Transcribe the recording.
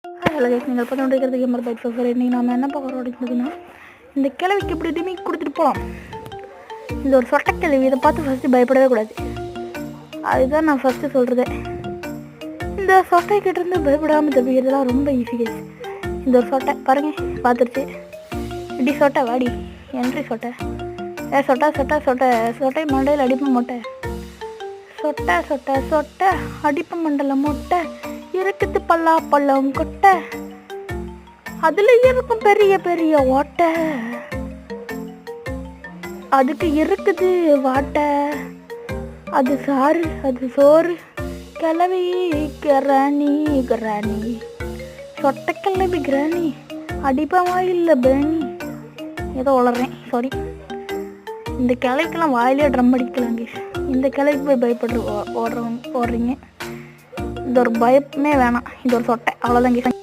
Hello guys, நீங்கள் பார்த்து கொண்டிருக்கிறது கேமர் பைக் ஸோ இன்றைக்கி நம்ம என்ன பார்க்குறோம் அப்படின்னு பார்த்தீங்கன்னா, இந்த கிழவிக்கு இப்படி டிமிக் கொடுத்துட்டு போகலாம். இந்த ஒரு சொட்டை கிழவி, இதை பார்த்து ஃபஸ்ட்டு பயப்படவே கூடாது. அதுதான் நான் ஃபஸ்ட்டு சொல்கிறது. இந்த சொட்டைக்கிட்டேருந்து பயப்படாமல் தப்பிக்கிறதுலாம் ரொம்ப ஈஸி கைஸ். இந்த ஒரு சொட்டை பாருங்கள், பார்த்துருச்சு. இப்படி சொட்டை வாடி என்ட்ரி சொட்டை. சொட்டை சொட்டை சொட்டை சொட்டை மண்டையில் அடிப்ப மொட்டை. சொட்டை சொட்டை சொட்டை அடிப்ப மண்டல மொட்டை. இருக்குது பல்லா பள்ளம் கொட்டை, அதுல இருக்கும் பெரிய பெரிய ஓட்டை, அதுக்கு இருக்குது வாட்டை. அது சாறு அது சோறு, கிளவி கிராணி கிராணி, சொட்டை கிளவி கிராணி, அடிப்பமா இல்லை பேணி. ஏதோ வளர்றேன், சாரி. இந்த கிளைக்கெல்லாம் வாயிலே ட்ரம் அடிக்கலாங்க. இந்த கிளைக்கு போய் பயப்படுற ஓடுறீங்க. இது ஒரு பயமே வேணாம், இது ஒரு சொட்டை, அவ்வளோதான்.